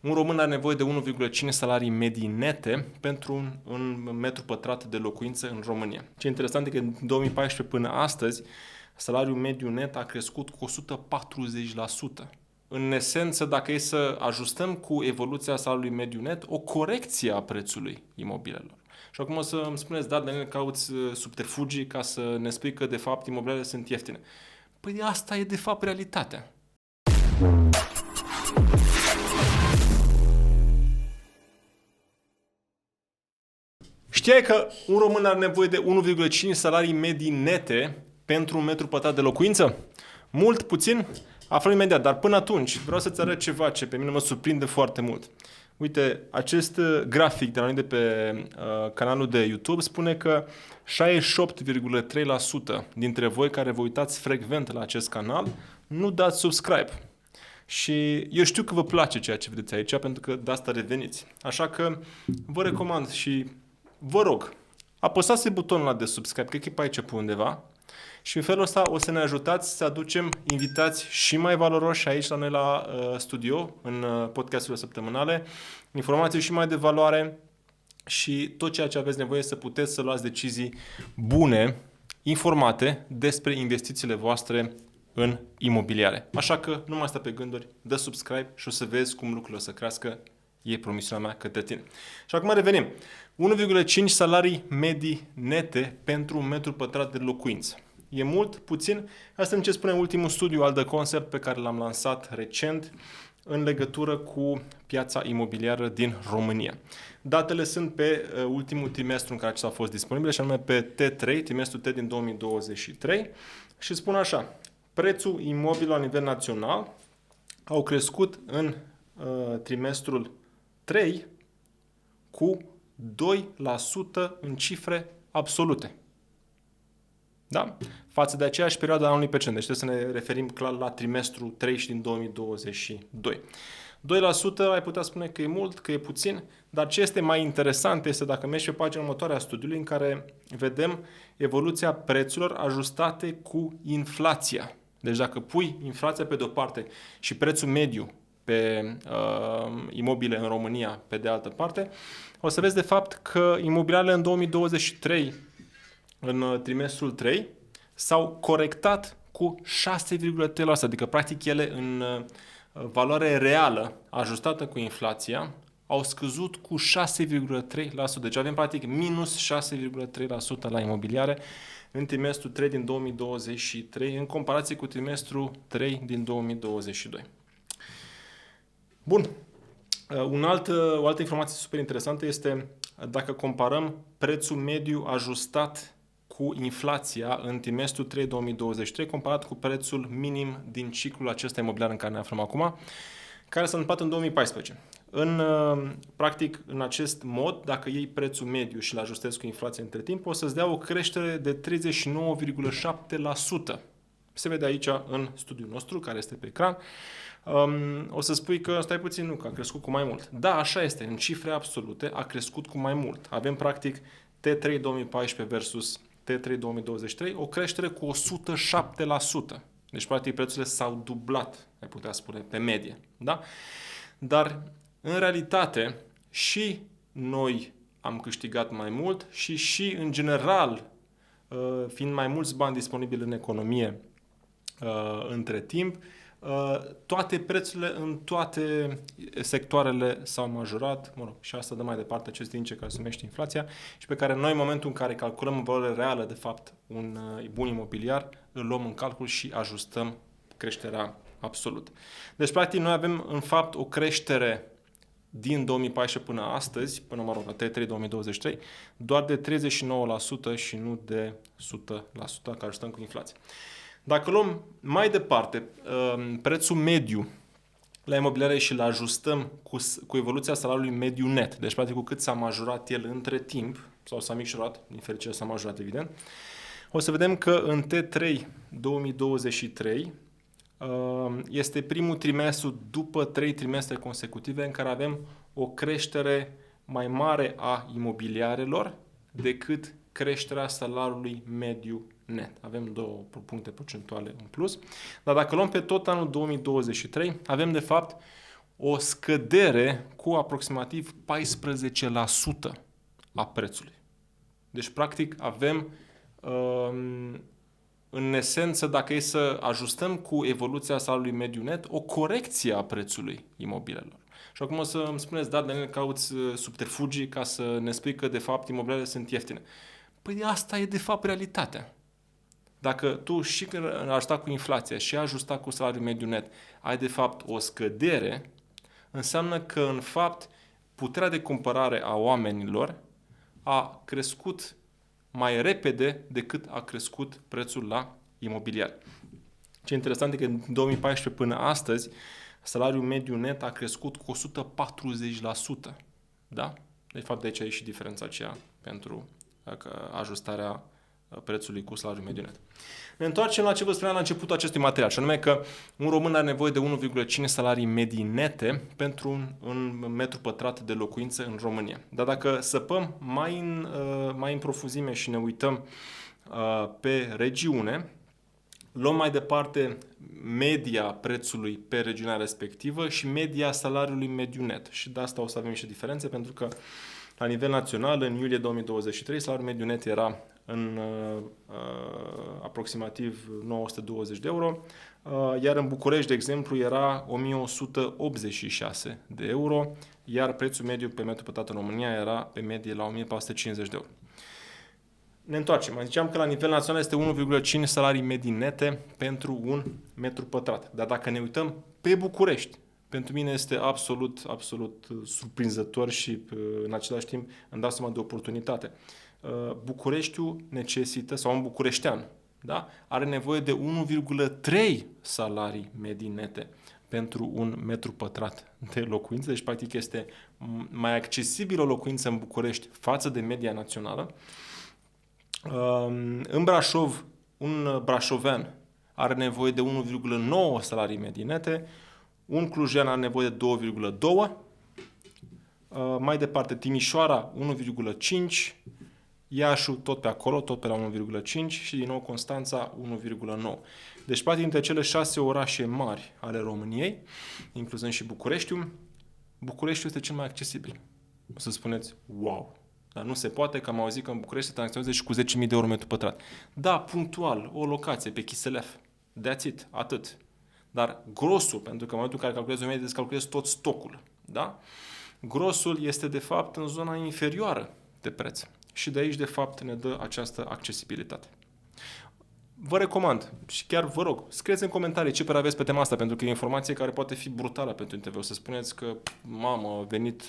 Un român are nevoie de 1,5 salarii medii nete pentru un metru pătrat de locuință în România. Ce interesant e că în 2014 până astăzi, salariul mediu net a crescut cu 140%. În esență, dacă e să ajustăm cu evoluția salariului mediu net, o corecție a prețului imobilelor. Și acum o să îmi spuneți, da, Daniel, cauți subterfugii ca să ne spui că, de fapt, imobiliarele sunt ieftine. Păi asta e, de fapt, realitatea. Știai că un român are nevoie de 1,5 salarii medii nete pentru un metru pătrat de locuință? Mult, puțin? Aflăm imediat, dar până atunci vreau să-ți arăt ceva ce pe mine mă surprinde foarte mult. Uite, acest grafic de la noi de pe canalul de YouTube spune că 68,3% dintre voi care vă uitați frecvent la acest canal nu dați subscribe. Și eu știu că vă place ceea ce vedeți aici, pentru că de asta reveniți. Așa că vă recomand și vă rog, apăsați pe butonul ăla de subscribe, cred că e pe aici pe undeva. Și în felul ăsta o să ne ajutați să aducem invitați și mai valoroși aici la noi la studio, în podcasturile săptămânale, informații și mai de valoare și tot ceea ce aveți nevoie să puteți să luați decizii bune, informate despre investițiile voastre în imobiliare. Așa că nu mai sta pe gânduri, dă subscribe și o să vezi cum lucrurile o să crească. E promisiunea mea către tine. Și acum revenim. 1,5 salarii medii nete pentru un metru pătrat de locuință. E mult? Puțin? Asta e ce spune ultimul studiu al The Concept pe care l-am lansat recent în legătură cu piața imobiliară din România. Datele sunt pe ultimul trimestru în care acesta a fost disponibil, și anume pe T3, trimestrul T din 2023, și spun așa: prețul imobil la nivel național au crescut în trimestrul 3 cu 2% în cifre absolute. Da? Față de aceeași perioadă a anului precedent. Deci trebuie să ne referim clar la trimestrul 3 și din 2022. 2% ai putea spune că e mult, că e puțin, dar ce este mai interesant este dacă mergi pe pagina următoare a studiului în care vedem evoluția prețurilor ajustate cu inflația. Deci dacă pui inflația pe de-o parte și prețul mediu pe imobile în România pe de altă parte, o să vezi de fapt că imobiliarele în 2023, în trimestrul 3, s-au corectat cu 6,3%, adică practic ele în valoare reală ajustată cu inflația au scăzut cu 6,3%. Deci avem practic minus 6,3% la imobiliare în trimestrul 3 din 2023 în comparație cu trimestrul 3 din 2022. Bun. O altă informație super interesantă este dacă comparăm prețul mediu ajustat cu inflația în trimestrul 3 2023 comparat cu prețul minim din ciclul acesta imobiliar în care ne aflăm acum, care s-a întâmplat în 2014. Practic, în acest mod, dacă iei prețul mediu și îl ajustezi cu inflația între timp, o să-ți dea o creștere de 39,7%. Se vede aici în studiul nostru, care este pe ecran. O să spui că stai puțin, nu, că a crescut cu mai mult. Da, așa este, în cifre absolute a crescut cu mai mult. Avem practic T3 2014 versus T3 2023, o creștere cu 107%. Deci practic prețurile s-au dublat, ai putea spune, pe medie. Da? Dar în realitate și noi am câștigat mai mult și în general, fiind mai mulți bani disponibili în economie între timp, toate prețurile în toate sectoarele s-au majorat, și asta dă mai departe acest indice care se numește inflația și pe care noi în momentul în care calculăm în valoare reală, de fapt, un bun imobiliar, îl luăm în calcul și ajustăm creșterea absolută. Deci, practic, noi avem în fapt o creștere din 2014 până astăzi, până la T3 2023, doar de 39% și nu de 100%, că ajustăm cu inflația. Dacă luăm mai departe prețul mediu la imobiliare și îl ajustăm cu evoluția salariului mediu net, deci practic cu cât s-a majorat el între timp, sau s-a micșorat, din fericire s-a majorat evident, o să vedem că în T3 2023 este primul trimestru după 3 trimestre consecutive în care avem o creștere mai mare a imobiliarelor decât creșterea salariului mediu net. Avem 2 puncte procentuale în plus. Dar dacă luăm pe tot anul 2023, avem de fapt o scădere cu aproximativ 14% a prețului. Deci, practic, avem, în esență, dacă e să ajustăm cu evoluția salariului mediu net, o corecție a prețului imobilelor. Și acum o să îmi spuneți, da, Daniel, cauți subterfugii ca să ne spui că, de fapt, imobilele sunt ieftine. Păi asta e, de fapt, realitatea. Dacă tu și când ajuta cu inflația și ajusta cu salariul mediu net, ai, de fapt, o scădere, înseamnă că, în fapt, puterea de cumpărare a oamenilor a crescut mai repede decât a crescut prețul la imobiliar. Ce interesant e că în 2014 până astăzi, salariul mediu net a crescut cu 140%. Da? De fapt, de aici e și diferența aceea pentru ajustarea prețului cu salariul mediu net. Ne întoarcem la ce vă spuneam la începutul acestui material, și anume că un român are nevoie de 1,5 salarii medii nete pentru un metru pătrat de locuință în România. Dar dacă săpăm mai în profunzime și ne uităm pe regiune, luăm mai departe media prețului pe regiunea respectivă și media salariului mediu net. Și de asta o să avem și diferențe, pentru că la nivel național, în iulie 2023, salariul mediu net era în aproximativ 920 de euro, iar în București, de exemplu, era 1186 de euro, iar prețul mediu pe metru pătrat în România era pe medie la 1450 de euro. Ne întoarcem. Mai ziceam că la nivel național este 1,5 salarii medii nete pentru un metru pătrat. Dar dacă ne uităm pe București, pentru mine este absolut surprinzător și în același timp îmi dau seama de oportunitate. Bucureștiul necesită, sau un bucureștean, da? Are nevoie de 1,3 salarii medii nete pentru un metru pătrat de locuință. Deci, practic, este mai accesibilă o locuință în București față de media națională. În Brașov, un brașovean are nevoie de 1,9 salarii medii nete, un clujean are nevoie de 2,2, mai departe Timișoara 1,5, Iașu tot pe acolo, tot pe la 1,5 și din nou Constanța 1,9. Deci, practic, dintre cele 6 orașe mari ale României, incluzând și Bucureștiul, Bucureștiul este cel mai accesibil. O să spuneți, wow! Dar nu se poate, că am auzit că în București se tranzacționează și cu 10.000 de euro metru pătrat. Da, punctual, o locație pe Chiselef. That's it, atât. Dar grosul, pentru că în momentul în care calculezi o medie, descalculezi tot stocul. Da? Grosul este, de fapt, în zona inferioară de preț. Și de aici, de fapt, ne dă această accesibilitate. Vă recomand și chiar vă rog, scrieți în comentarii ce părere aveți pe tema asta, pentru că e o informație care poate fi brutală pentru interviu. O să spuneți că, mamă, a venit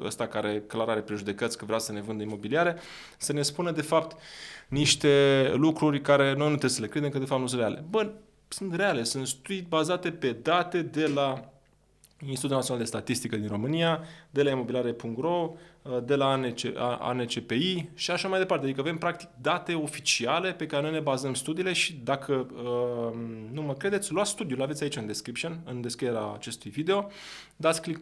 ăsta care clar are prejudecăți că vrea să ne vândă imobiliare, să ne spună, de fapt, niște lucruri care noi nu trebuie să le credem, că de fapt nu sunt reale. Bă, sunt reale, sunt studii bazate pe date de la Institutul Național de Statistică din România, de la imobiliare.ro, de la ANCPI și așa mai departe. Adică avem practic date oficiale pe care noi ne bazăm studiile și dacă nu mă credeți, luați studiul, l-aveți aici în description, în descrierea acestui video, dați click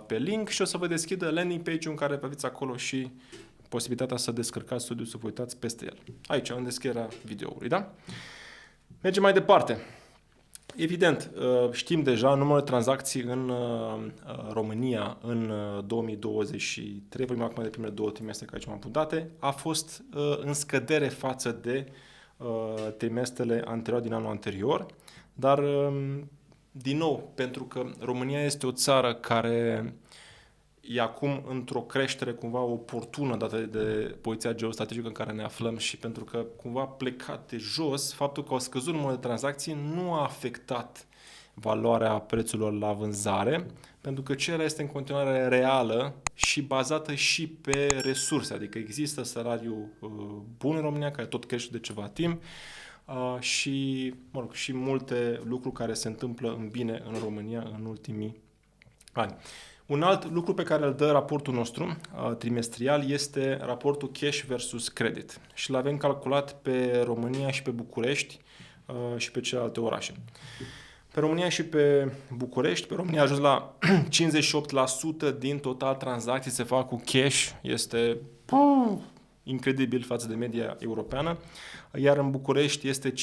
pe link și o să vă deschidă landing page-ul în care aveți acolo și posibilitatea să descărcați studiul, să vă uitați peste el. Aici, în descrierea videoului, da? Mergem mai departe. Evident, știm deja numărul de tranzacții în România în 2023, vorbim acum de primele 2 trimestre care m-am pus date, a fost în scădere față de trimestrele anterioare din anul anterior, dar din nou, pentru că România este o țară care e acum într-o creștere cumva oportună dată de poziția geostrategică în care ne aflăm și pentru că cumva plecat de jos, faptul că au scăzut numărul de tranzacții nu a afectat valoarea prețurilor la vânzare, pentru că cererea este în continuare reală și bazată și pe resurse, adică există salariu bun în România, care tot crește de ceva timp, și, mă rog, și multe lucruri care se întâmplă în bine în România în ultimii ani. Un alt lucru pe care îl dă raportul nostru trimestrial este raportul cash versus credit și l avem calculat pe România și pe București și pe celelalte orașe. Pe România și pe București, pe România a ajuns la 58% din total tranzacții se fac cu cash, este incredibil față de media europeană, iar în București este 52%.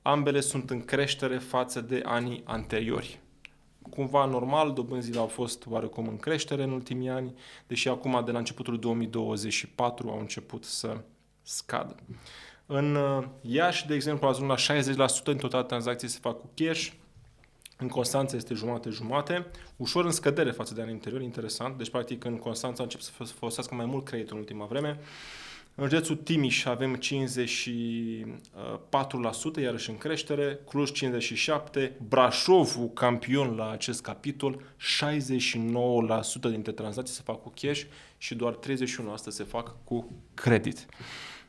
ambele sunt în creștere față de anii anteriori. Cumva normal, dobânzile au fost oarecum în creștere în ultimii ani, deși acum de la începutul 2024 au început să scadă. În Iași, de exemplu, ajung la 60% în total tranzacții se fac cu cash. În Constanța este jumate-jumate, ușor în scădere față de anii anteriori, interesant. Deci, practic, în Constanța încep să folosească mai mult credit în ultima vreme. În județul Timiș avem 54%, iarăși în creștere, Cluj 57%, Brașovul, campion la acest capitol, 69% dintre tranzacții se fac cu cash și doar 31% se fac cu credit.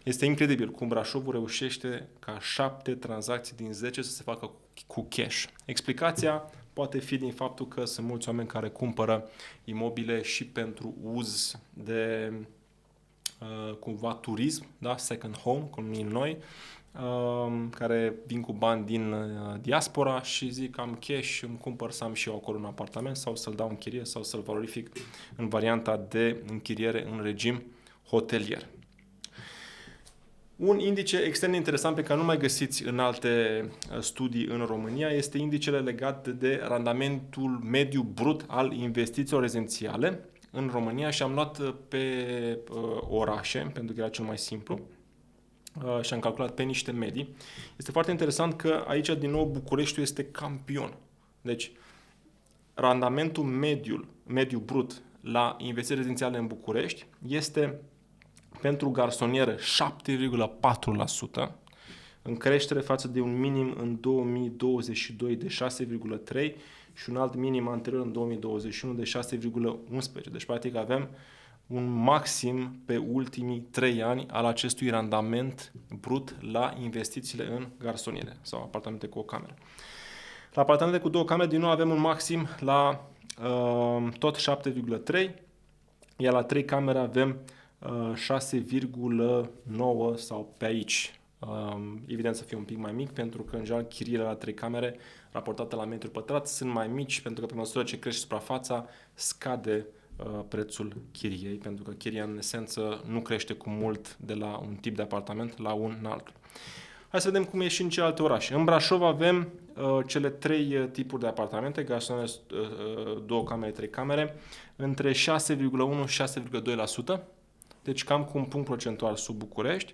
Este incredibil cum Brașovul reușește ca 7 tranzacții din 10 să se facă cu cash. Explicația poate fi din faptul că sunt mulți oameni care cumpără imobile și pentru uz de cumva turism, da? Second home, cum numim noi, care vin cu bani din diaspora și zic am cash, îmi cumpăr să am și eu acolo un apartament sau să-l dau în chirie sau să-l valorific în varianta de închiriere în regim hotelier. Un indice extrem de interesant pe care nu mai găsiți în alte studii în România este indicele legat de randamentul mediu brut al investițiilor rezidențiale în România și am luat pe orașe, pentru că era cel mai simplu, și am calculat pe niște medii. Este foarte interesant că aici, din nou, Bucureștiul este campion. Deci, randamentul mediu brut la investiții rezidențiale în București este pentru garsonieră 7,4%, în creștere față de un minim în 2022 de 6,3% și un alt minim anterior în 2021 de 6,11%. Deci, practic, avem un maxim pe ultimii 3 ani al acestui randament brut la investițiile în garsoniere sau apartamente cu o cameră. La apartamente cu 2 camere, din nou, avem un maxim la tot 7,3%, iar la 3 camere avem 6,9 sau pe aici. Evident să fie un pic mai mic, pentru că în general chiriile la 3 camere raportate la metru pătrat sunt mai mici, pentru că pe măsură ce crește suprafața scade prețul chiriei, pentru că chiria în esență nu crește cu mult de la un tip de apartament la un altul. Hai să vedem cum e și în celelalte orașe. În Brașov avem cele 3 tipuri de apartamente, garsonere, 2 camere, 3 camere, între 6,1 și 6,2%, deci cam cu un punct procentual sub București.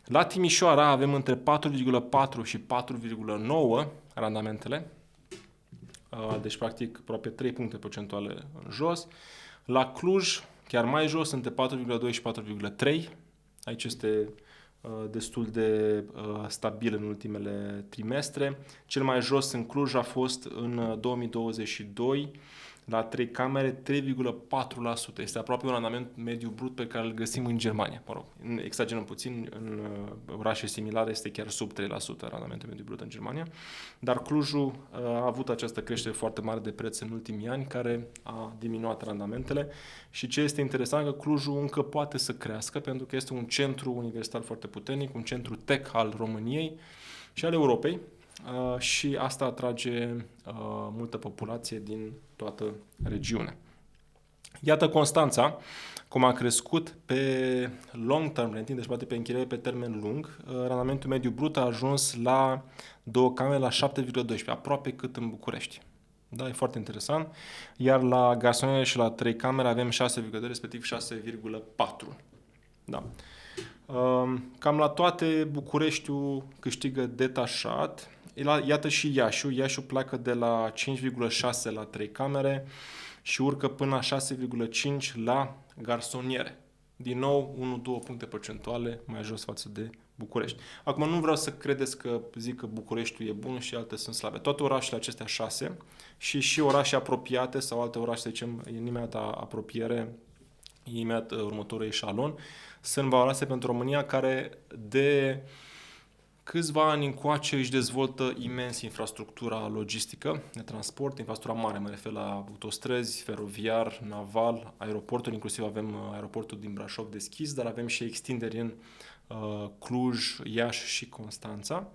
La Timișoara avem între 4,4 și 4,9 randamentele, deci practic aproape 3 puncte procentuale în jos. La Cluj, chiar mai jos, între 4,2 și 4,3. Aici este destul de stabil în ultimele trimestre. Cel mai jos în Cluj a fost în 2022 la 3 camere 3,4%. Este aproape un randament mediu brut pe care îl găsim în Germania. Mă rog, exagerăm puțin, în orașe similare este chiar sub 3% randamentul mediu brut în Germania. Dar Clujul a avut această creștere foarte mare de preț în ultimii ani, care a diminuat randamentele. Și ce este interesant, că Clujul încă poate să crească, pentru că este un centru universitar foarte puternic, un centru tech al României și al Europei. Și asta atrage multă populație din toată regiunea. Iată Constanța, cum a crescut pe long term renting, deci poate pe închiriere pe termen lung. Randamentul mediu brut a ajuns la 2 camere la 7,12, aproape cât în București. Da, e foarte interesant. Iar la garsoniere și la 3 camere avem 6,2, respectiv 6,4. Da. Cam la toate Bucureștiul câștigă detașat. Iată și Iașiul. Iașiul pleacă de la 5,6 la 3 camere și urcă până la 6,5 la garsoniere. Din nou, 1-2 puncte procentuale mai jos față de București. Acum nu vreau să credeți că zic că Bucureștiul e bun și alte sunt slabe. Toate orașele acestea 6 și orașe apropiate sau alte orașe, să zicem, în imediată apropiere, imediat următorul eșalon, sunt valoroase pentru România, care de câțiva ani încoace își dezvoltă imens infrastructura logistică de transport, infrastructura mare, mă refer la autostrăzi, feroviar, naval, aeroporturi, inclusiv avem aeroportul din Brașov deschis, dar avem și extinderi în Cluj, Iași și Constanța.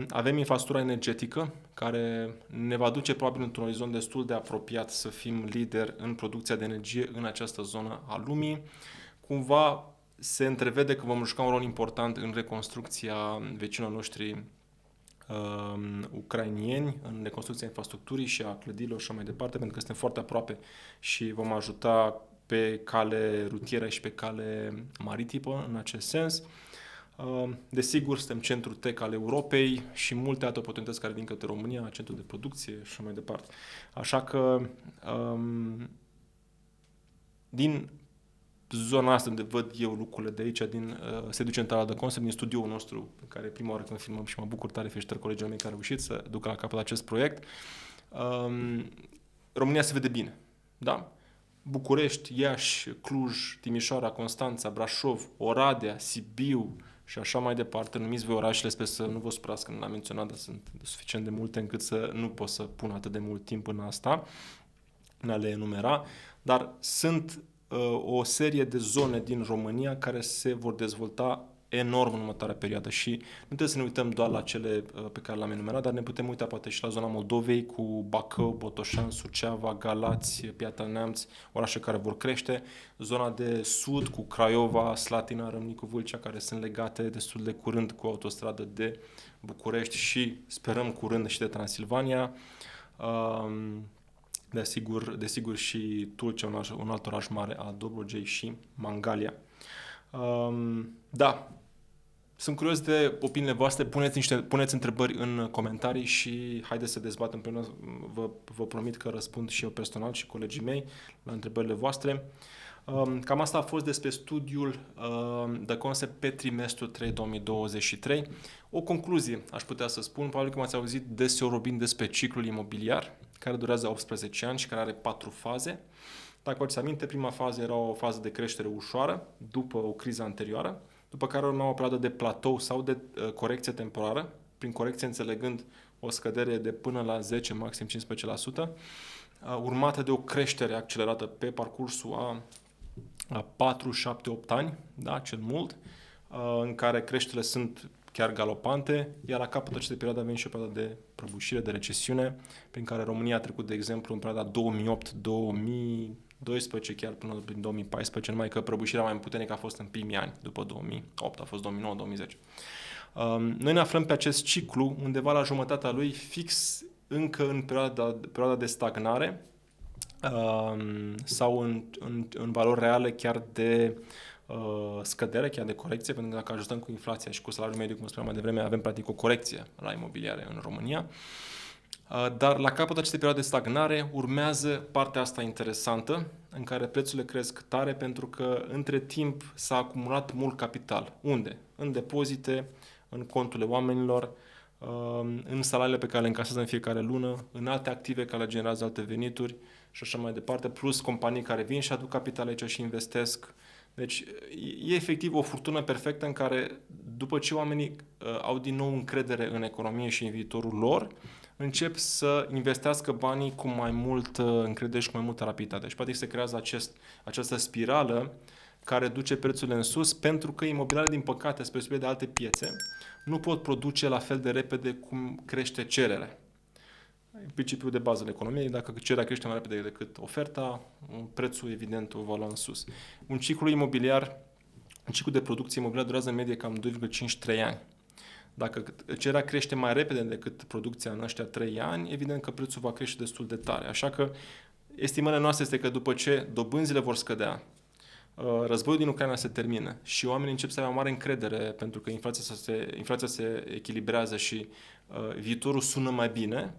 Avem infrastructura energetică, care ne va duce probabil într-un orizont destul de apropiat să fim lideri în producția de energie în această zonă a lumii. Cumva se întrevede că vom juca un rol important în reconstrucția vecinilor noștri ucrainieni în reconstrucția infrastructurii și a clădirilor și așa mai departe, pentru că suntem foarte aproape și vom ajuta pe cale rutieră și pe cale maritimă în acest sens. Desigur, suntem centru tech al Europei și multe alte oportunități care vin către România, centru de producție și așa mai departe. Așa că din zona asta unde văd eu lucrurile de aici, din sediul central al The Concept, din studioul nostru, în care prima oară când filmăm și mă bucur tare, felicitări colegii mei care au reușit să ducă la capăt acest proiect, România se vede bine. Da? București, Iași, Cluj, Timișoara, Constanța, Brașov, Oradea, Sibiu și așa mai departe. Numiți voi orașele, sper să nu vă supărați că nu l-am menționat, dar sunt suficient de multe încât să nu pot să pun atât de mult timp în asta, în a le enumera, dar sunt o serie de zone din România care se vor dezvolta enorm în următoarea perioadă și nu trebuie să ne uităm doar la cele pe care le-am enumerat, dar ne putem uita poate și la zona Moldovei cu Bacău, Botoșani, Suceava, Galați, Piatra Neamț, orașe care vor crește, zona de sud cu Craiova, Slatina, Râmnicu Vâlcea, care sunt legate destul de curând cu autostradă de București și sperăm curând și de Transilvania. Desigur și Tulcea, un alt oraș mare al Dobrogei și Mangalia. Da, sunt curios de opiniile voastre, puneți întrebări în comentarii și haideți să dezbatem împreună. Vă promit că răspund și eu personal și colegii mei la întrebările voastre. Cam asta a fost despre studiul The Concept pe trimestrul 3 2023. O concluzie, aș putea să spun, probabil că m-ați auzit deseori vorbind despre ciclul imobiliar, care durează 18 ani și care are 4 faze. Dacă vă aduceți aminte, prima fază era o fază de creștere ușoară, după o criză anterioară, după care urma o perioadă de platou sau de corecție temporară, prin corecție înțelegând o scădere de până la 10, maxim 15%, urmată de o creștere accelerată pe parcursul a 4, 7, 8 ani, da, cel mult, în care creșterile sunt chiar galopante, iar la capătul acestei perioade avem și o perioadă de prăbușire, de recesiune, prin care România a trecut, de exemplu, în perioada 2008-2012, chiar până prin 2014, numai că prăbușirea mai puternică a fost în primii ani, după 2008, a fost 2009-2010. Noi ne aflăm pe acest ciclu undeva la jumătatea lui, fix încă în perioada de stagnare, sau în valori reale chiar de scădere, chiar de corecție, pentru că dacă ajustăm cu inflația și cu salariul mediu, cum spuneam mai devreme, avem practic o corecție la imobiliare în România. Dar la capătul acestei perioade de stagnare urmează partea asta interesantă, în care prețurile cresc tare pentru că între timp s-a acumulat mult capital. Unde? În depozite, în conturile oamenilor, în salariile pe care le încasează în fiecare lună, în alte active care le generează alte venituri și așa mai departe, plus companii care vin și aduc capital aici și investesc. Deci e efectiv o furtună perfectă în care, după ce oamenii au din nou încredere în economie și în viitorul lor, încep să investească banii cu mai mult încredere și cu mai multă rapiditate. Deci poate se creează această spirală care duce prețurile în sus, pentru că imobiliare, din păcate, spre deosebire de alte piețe, nu pot produce la fel de repede cum crește cererea. Principiul de bază al economiei, dacă cererea crește mai repede decât oferta, prețul, evident, o va lua în sus. Un ciclu de producție imobiliară durează în medie cam 2,5-3 ani. Dacă cererea crește mai repede decât producția în ăștia 3 ani, evident că prețul va crește destul de tare. Așa că estimarea noastră este că după ce dobânzile vor scădea, războiul din Ucraina se termină și oamenii încep să aibă mare încredere pentru că inflația se echilibrează și viitorul sună mai bine,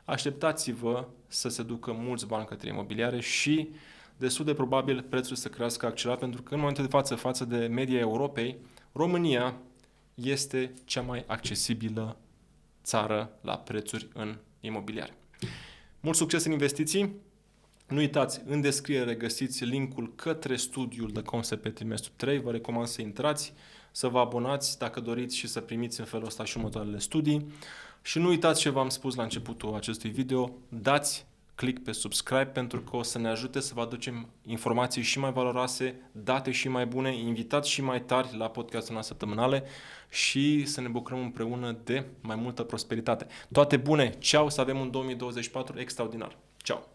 așteptați-vă să se ducă mulți bani către imobiliare și destul de probabil prețul să crească accelerat, pentru că în momentul de față de media Europei, România este cea mai accesibilă țară la prețuri în imobiliare. Mult succes în investiții! Nu uitați, în descriere găsiți linkul către studiul de Concept pe trimestru 3. Vă recomand să intrați, să vă abonați dacă doriți și să primiți în felul ăsta și următoarele studii. Și nu uitați ce v-am spus la începutul acestui video, dați click pe subscribe pentru că o să ne ajute să vă aducem informații și mai valoroase, date și mai bune, invitați și mai tari la podcastul nostru săptămânale și să ne bucurăm împreună de mai multă prosperitate. Toate bune! Ceau! Să avem un 2024 extraordinar! Ceau!